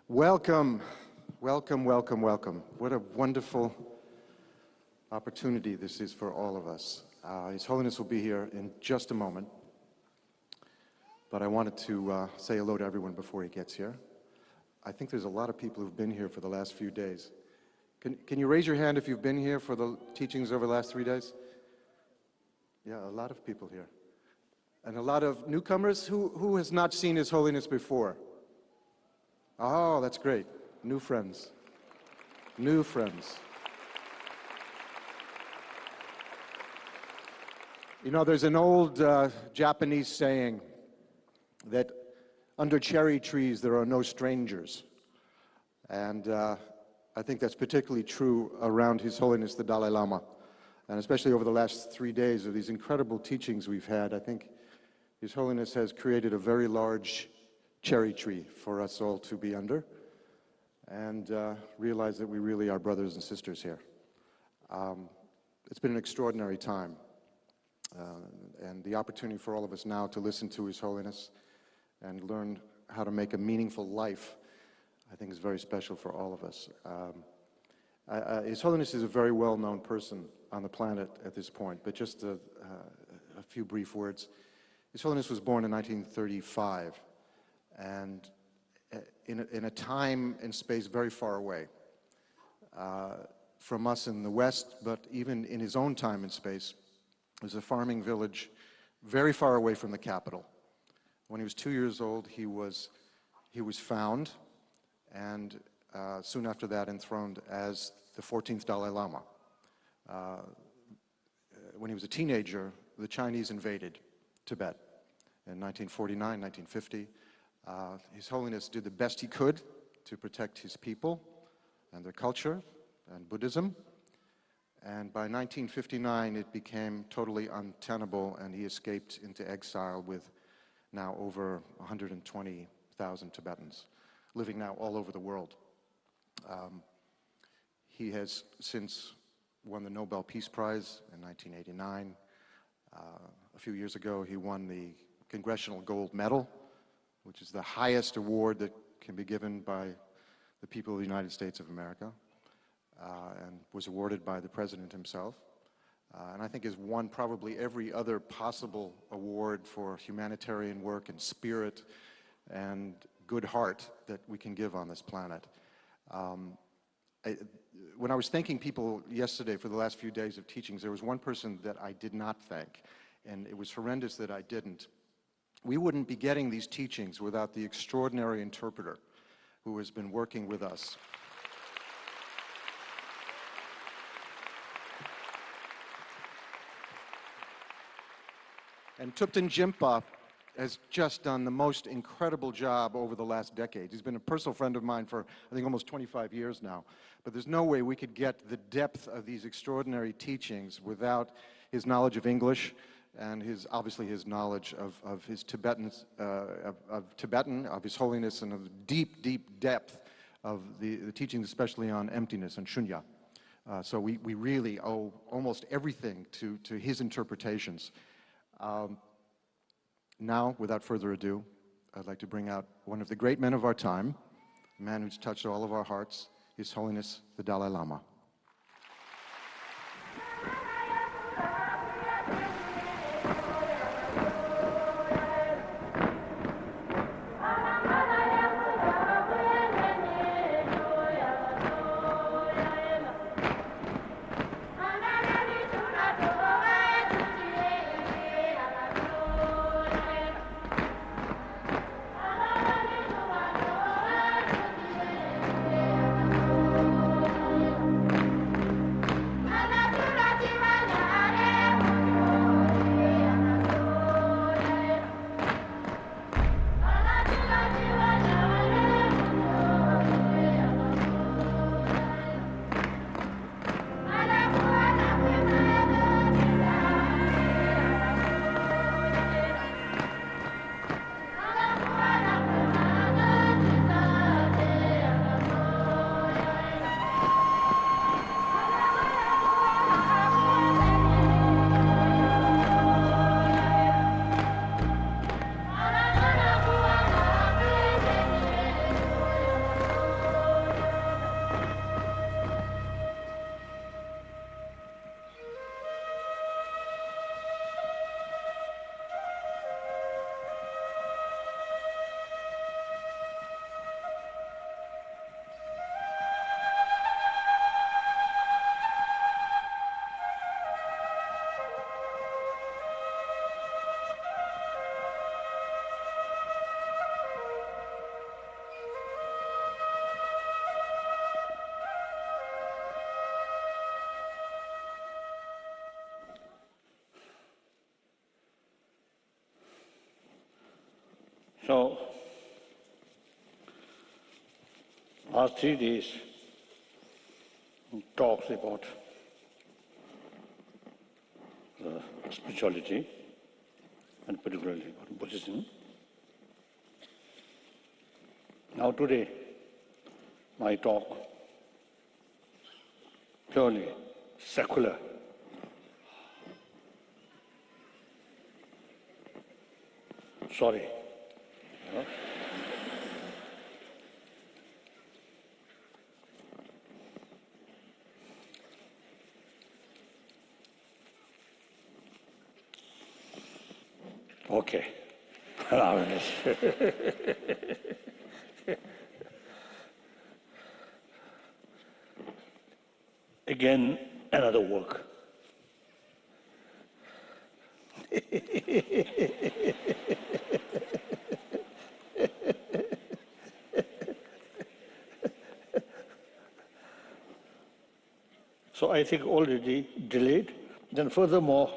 Welcome, welcome, welcome, welcome. What a wonderful opportunity this is for all of us. His Holiness will be here in just a moment, but I wanted to say hello to everyone before he gets here. I think there's a lot of people who've been here for the last few days. Can you raise your hand if you've been here for the teachings over the last 3 days? Yeah, a lot of people here. And a lot of newcomers. Who has not seen His Holiness before? Oh, that's great. New friends. New friends. You know, there's an old Japanese saying that under cherry trees there are no strangers. And I think that's particularly true around His Holiness the Dalai Lama. And especially over the last 3 days of these incredible teachings we've had, I think His Holiness has created a very large cherry tree for us all to be under and realize that we really are brothers and sisters here. It's been an extraordinary time and the opportunity for all of us now to listen to His Holiness and learn how to make a meaningful life, I think is very special for all of us. His Holiness is a very well-known person on the planet at this point, but just a few brief words. His Holiness was born in 1935. And in a time and space very far away from us in the West, but even in his own time and space, it was a farming village very far away from the capital. When he was 2 years old, he was found, and soon after that enthroned as the 14th Dalai Lama. When he was a teenager, the Chinese invaded Tibet in 1949, 1950. His Holiness did the best he could to protect his people and their culture and Buddhism. And by 1959, it became totally untenable, and he escaped into exile with now over 120,000 Tibetans, living now all over the world. He has since won the Nobel Peace Prize in 1989. A few years ago, he won the Congressional Gold Medal, which is the highest award that can be given by the people of the United States of America, and was awarded by the President himself. And I think has won probably every other possible award for humanitarian work and spirit and good heart that we can give on this planet. When I was thanking people yesterday for the last few days of teachings, there was one person that I did not thank, and it was horrendous that I didn't. We wouldn't be getting these teachings without the extraordinary interpreter who has been working with us. And Thupten Jinpa has just done the most incredible job over the last decade. He's been a personal friend of mine for, I think, almost 25 years now. But there's no way we could get the depth of these extraordinary teachings without his knowledge of English, and obviously his knowledge of his Tibetan, of His Holiness, and of the deep, deep depth of the teachings, especially on emptiness and shunya. So we really owe almost everything to his interpretations. Now, without further ado, I'd like to bring out one of the great men of our time, a man who's touched all of our hearts, His Holiness the Dalai Lama. So, last 3 days talks about spirituality and particularly about Buddhism. Now today, my talk purely secular. Sorry. Okay. Again, another work. So I think already delayed. Then furthermore,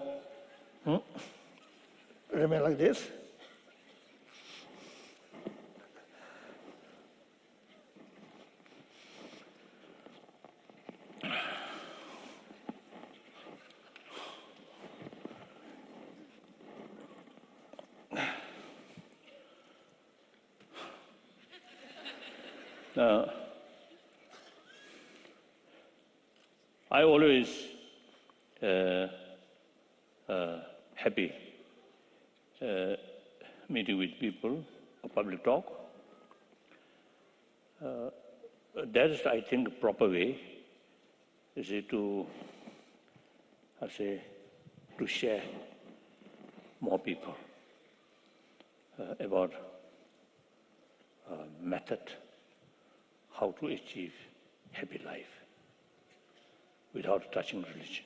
remain like this. I always happy meeting with people, a public talk. That is, I think, the proper way, is it to share more people about method, how to achieve happy life without touching religion.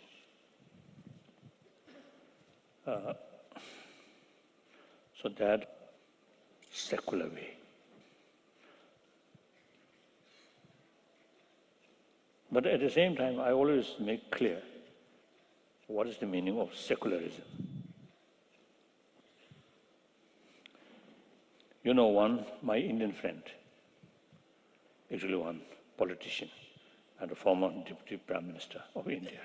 So that secular way. But at the same time, I always make clear what is the meaning of secularism. You know, my Indian friend, actually one politician and a former Deputy Prime Minister of India.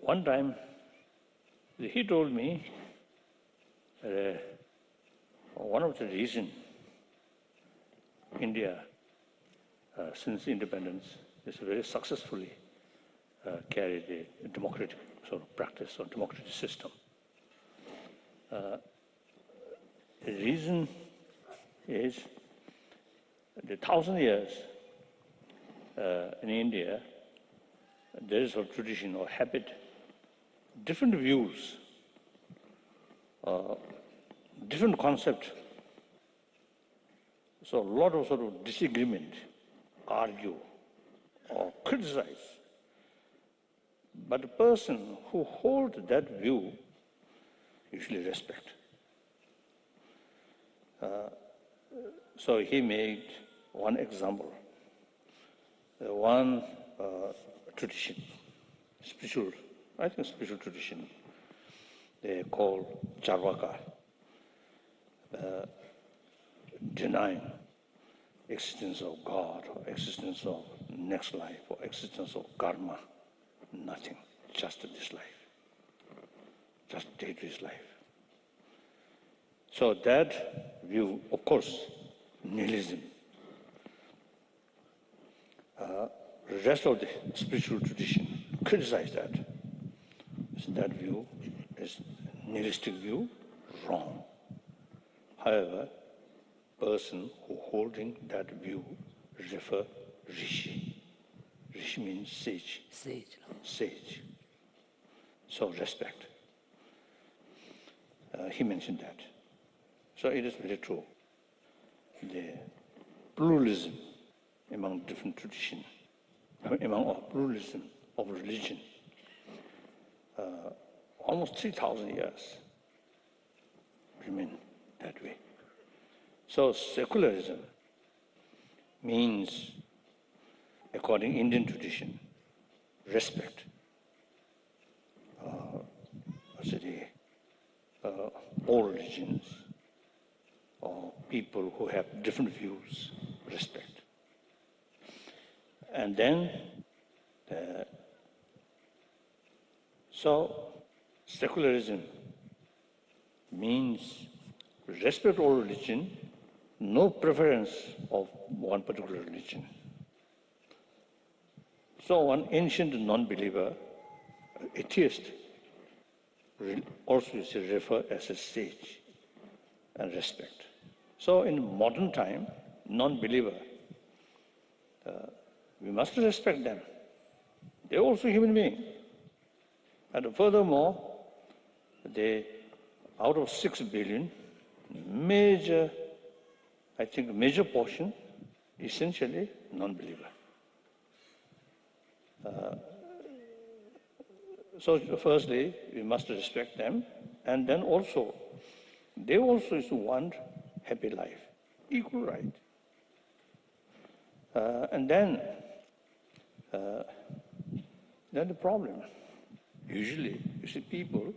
One time, he told me one of the reasons India, since independence, is very successfully carried a democratic sort of practice or democratic system. The reason is the 1,000 years in India, there is a tradition or habit, different views, different concept. So a lot of sort of disagreement, argue or criticize. But the person who holds that view usually respect. So he made one example, one tradition, spiritual tradition, they call Charvaka, denying existence of God or existence of next life or existence of karma, nothing, just this life, just day-to-day life. So that view, of course, nihilism. The rest of the spiritual tradition criticize that. So that view is nihilistic view, wrong. However, person who holding that view refer rishi. Rishi means sage. Sage. So respect. He mentioned that. So it is very true. The pluralism among different traditions, among pluralism of religion, almost 3,000 years remain that way. So secularism means, according to Indian tradition, respect. All religions, or people who have different views, respect. And then, so secularism means respect all religion, no preference of one particular religion. So one ancient non-believer, atheist, also is referred as a sage and respect. So in modern time, non-believer, we must respect them. They're also human beings. And furthermore, they, out of 6 billion, major portion, essentially non-believer. So firstly, we must respect them, and then also, they also want happy life, equal right. And then the problem, usually, you see people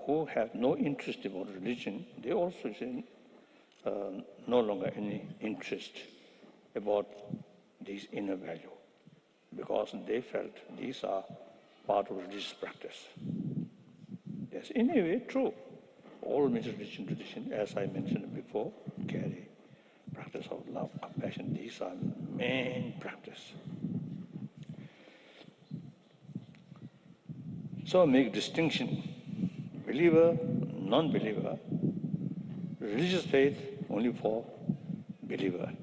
who have no interest about religion, they also see no longer any interest about these inner value, because they felt these are part of religious practice. Yes, in a way, true. All major religion tradition, as I mentioned before, carry practice of love, compassion. These are main practice. So make distinction, believer, non-believer, religious faith only for believer.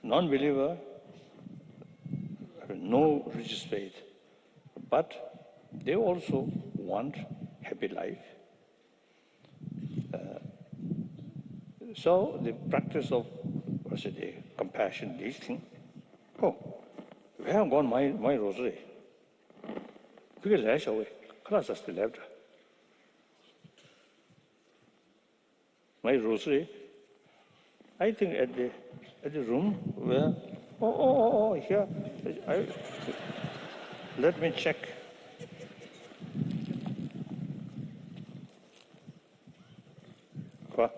Non-believer, no religious faith, but they also want happy life. So the practice of compassion, these things. Oh, where have gone my rosary? Because I shall class just left. My rosary, I think at the room where here. Let me check. What?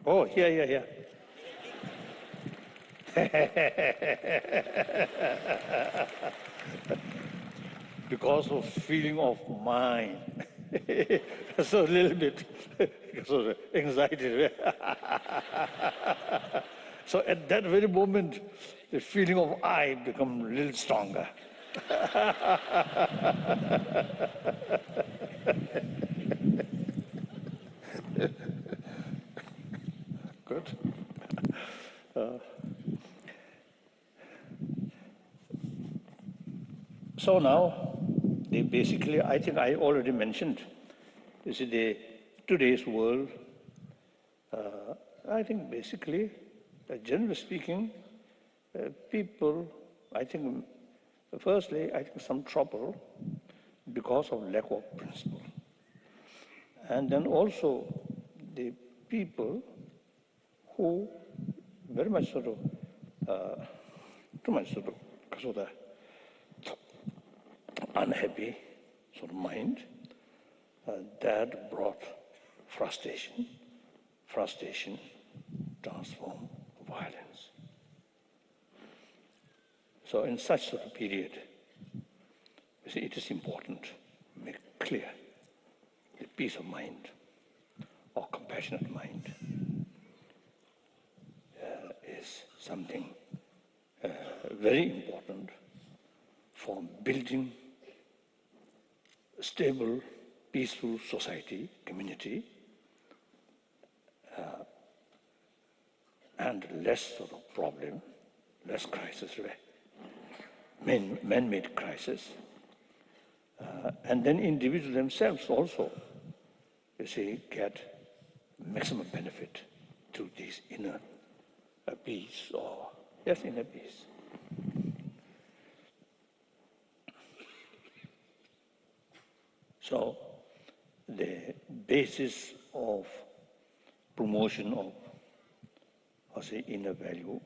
Oh, here. Because of feeling of mind. So a little bit because of anxiety. So at that very moment, the feeling of I become a little stronger. Good. So now, they basically, I think I already mentioned, you see, today's world, I think basically, generally speaking, people, I think, firstly, I think some trouble because of lack of principle. And then also the people who very much too much unhappy sort of mind, that brought frustration transform violence. So in such sort of period, you see, it is important to make clear the peace of mind or compassionate mind is something very important for building a stable, peaceful society, community, and less sort of problem, less crisis, man-made crisis. And then individuals themselves also, you see, get maximum benefit to this inner peace or, yes, inner peace. So the basis of promotion of, inner value,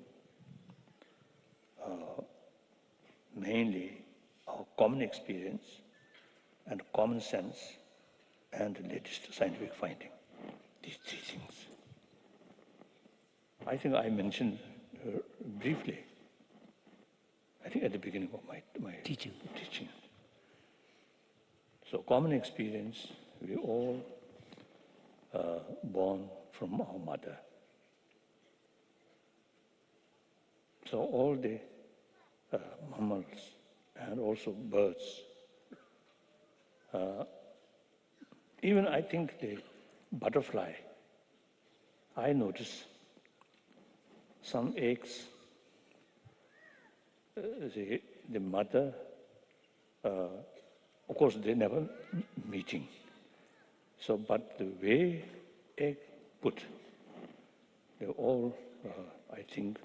mainly our common experience and common sense and the latest scientific finding. These three things. I think I mentioned briefly, I think at the beginning of my teaching. So common experience, we all born from our mother. So all the mammals and also birds, even I think the butterfly, I notice some eggs, the mother, of course they never meeting. So, but the way egg put, they all, I think,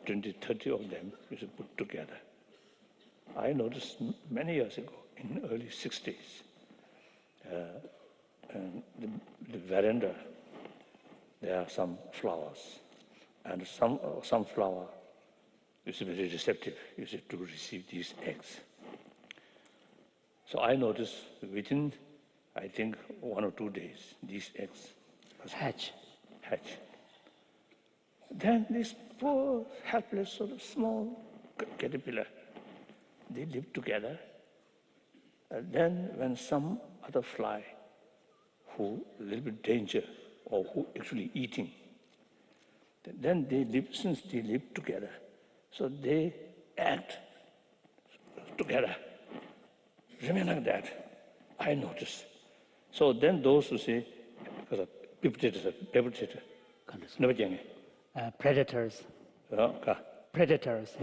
20, 30 of them is put together. I noticed many years ago, in the early 60s, and the veranda, there are some flowers, and some flower is very receptive, to receive these eggs. So I noticed within, I think, 1 or 2 days, these eggs hatch. Then this poor, helpless, sort of small caterpillar, they live together. And then when some other fly who a little bit danger or who actually eating, then they live, since they live together, so they act together, remain like that. I notice. So then those who say, predators, predators. Predators.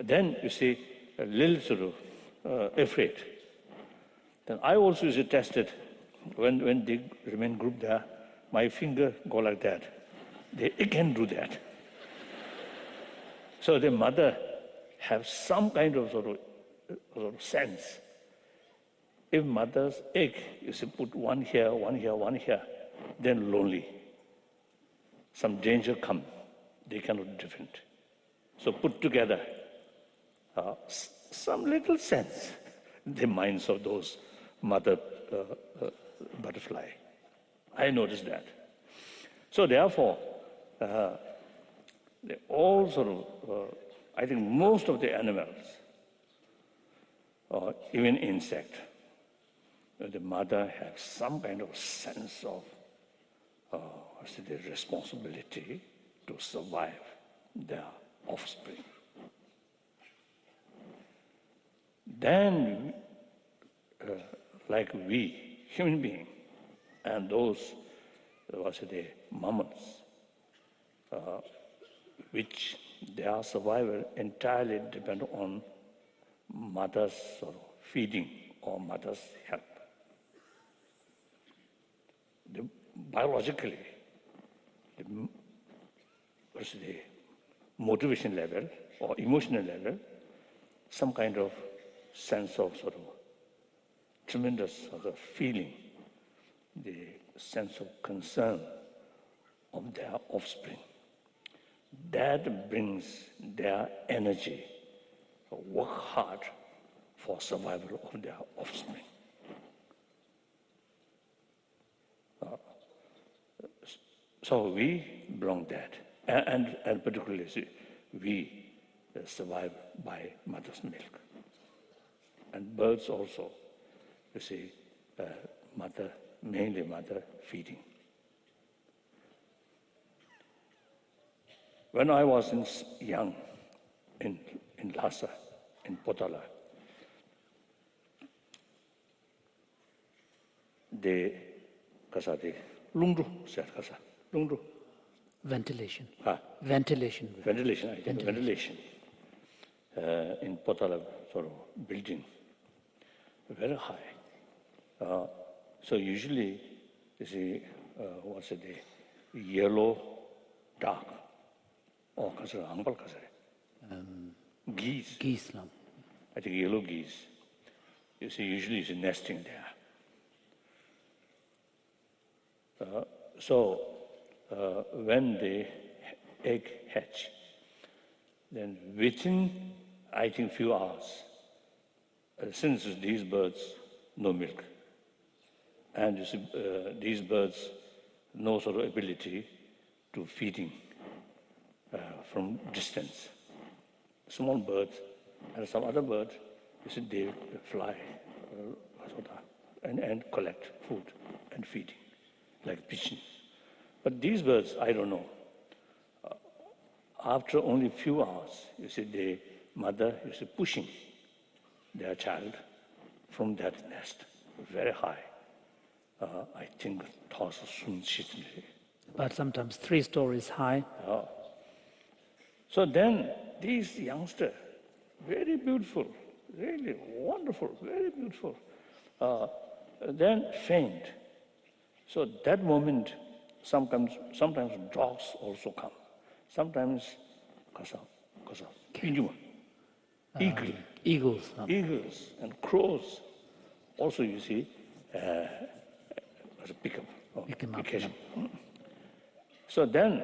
Then you see a little sort of afraid. Then I also is tested when they remain grouped there, my finger go like that. They again do that. So the mother have some kind of sort of sense. If mother's egg is put one here, then lonely. Some danger come, they cannot defend. So put together, some little sense in the minds of those mother butterfly. I noticed that. So therefore, they all sort of, I think most of the animals, even insect, the mother has some kind of sense of the responsibility to survive their offspring. Then, like we, human beings, and those, the mammals, which their survival entirely depend on mother's feeding or mother's help. Biologically, the motivation level or emotional level, some kind of sense of tremendous feeling, the sense of concern of their offspring. That brings their energy to work hard for survival of their offspring. So we belong that, and particularly we survive by mother's milk. And birds also, mainly mother feeding. When I was young in Lhasa, in Potala, Ventilation. Ventilation, I think. Ventilation. In Potala building, very high. So usually, yellow, dark, or geese. Geese. I think yellow geese. Usually it's nesting there. So when the egg hatch, then within, I think, few hours, since these birds no milk, And you see, these birds no sort of ability to feeding from distance. Small birds and some other birds, you see, they fly and collect food and feeding, like pigeons. But these birds, I don't know. After only a few hours, you see, the mother is pushing their child from that nest very high. I think But sometimes 3 stories high. So then these youngsters, very beautiful, really wonderful, very beautiful, then faint. So that moment, sometimes dogs also come. Sometimes Eagles. eagles and crows also, you see, as a pickup Pick 'em up, occasion. So then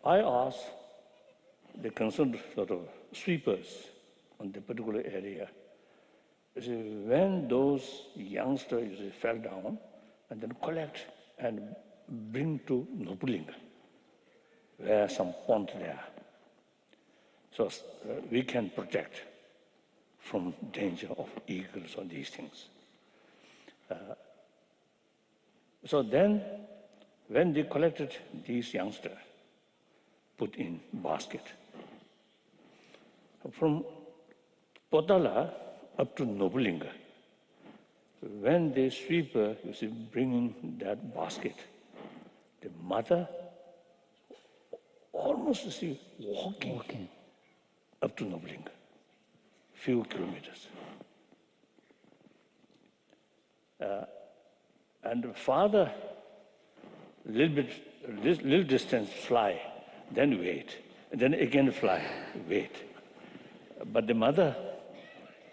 I asked the concerned sort of sweepers on the particular area, you see, when those youngsters, you see, fell down, and then collect and bring to Nobulinga, where some pond there. So we can protect from danger of eagles or these things. So then, when they collected these youngsters, put in basket. From Potala up to Nobulinga, when the sweeper, you see, bringing that basket, the mother almost, you see, walking up to Nobulinga, few kilometers. And the father, little distance fly, then wait, and then again fly, wait. But the mother,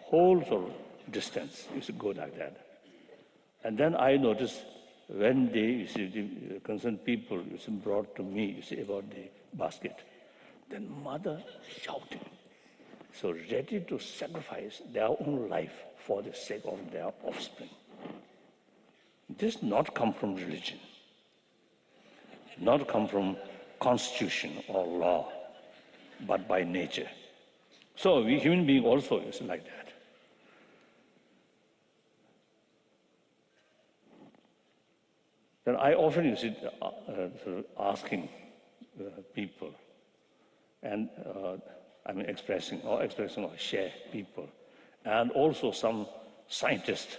whole sort of distance, used to go like that. And then I noticed when they, you see, the concerned people, you see, brought to me, you see, about the basket, then mother shouting, so ready to sacrifice their own life for the sake of their offspring. This not come from religion, not come from constitution or law, but by nature. So we human beings also is like that. Then I often use it sort of asking people, and expressing or share people, and also some scientists.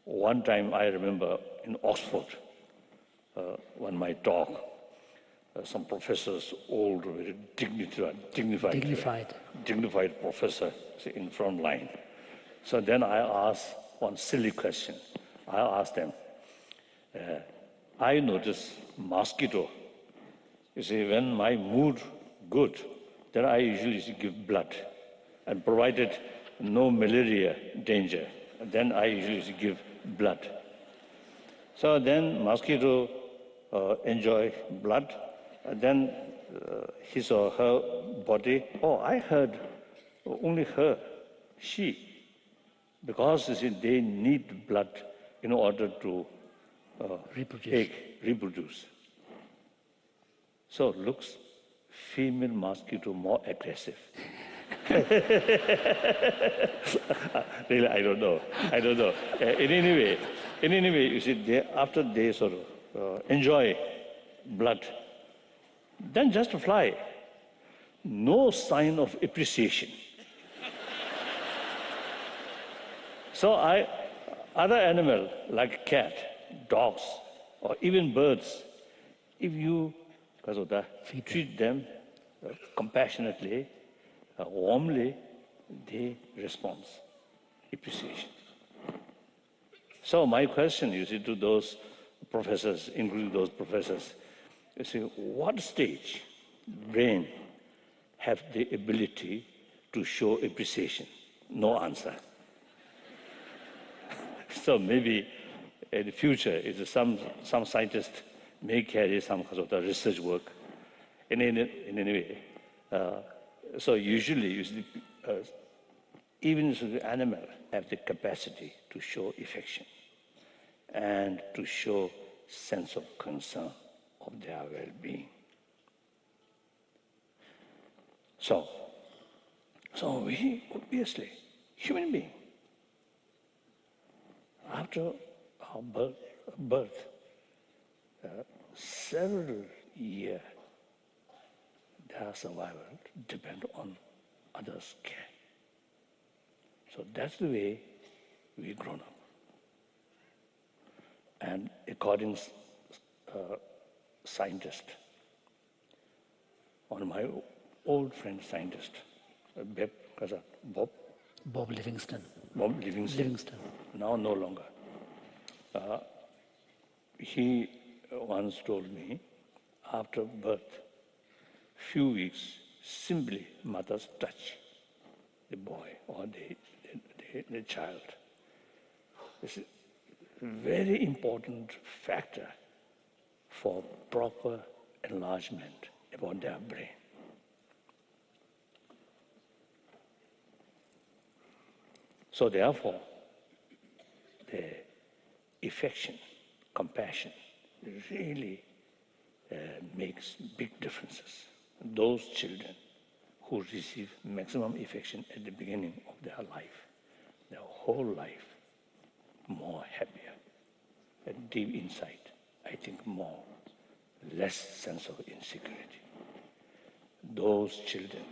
One time I remember in Oxford, when my talk, some professors, old, very dignified professor in front line. So then I asked one silly question. I asked them, I notice mosquito. You see, when my mood good, then I usually give blood, and provided no malaria danger, then I usually give blood. So then mosquito enjoy blood, and then his or her body. Oh, I heard only her, she, because you see, they need blood in order to reproduce. So looks female mosquito more aggressive. Really, I don't know. In any way, you see, after they sort of enjoy blood, then just fly. No sign of appreciation. So other animal like cat, dogs, or even birds, if you treat them compassionately, warmly, they respond, appreciation. So my question, you see, to those professors, including those professors, you see, what stage brain have the ability to show appreciation? No answer. So maybe in the future, some scientists may carry some sort of research work in any way. So usually, you see, even the animal have the capacity to show affection. and to show sense of concern of their well-being. So we obviously, human being, after our birth, several years, their survival depend on others' care. So that's the way we grown up. And according scientist, one of my old friend scientist, Bob Livingston. Livingston, now no longer. He once told me, after birth, few weeks, simply mothers touch the boy or the child. This is a very important factor for proper enlargement about their brain. So therefore, the affection, compassion really makes big differences. Those children who receive maximum affection at the beginning of their life, their whole life, more happier. And deep inside, I think less sense of insecurity. Those children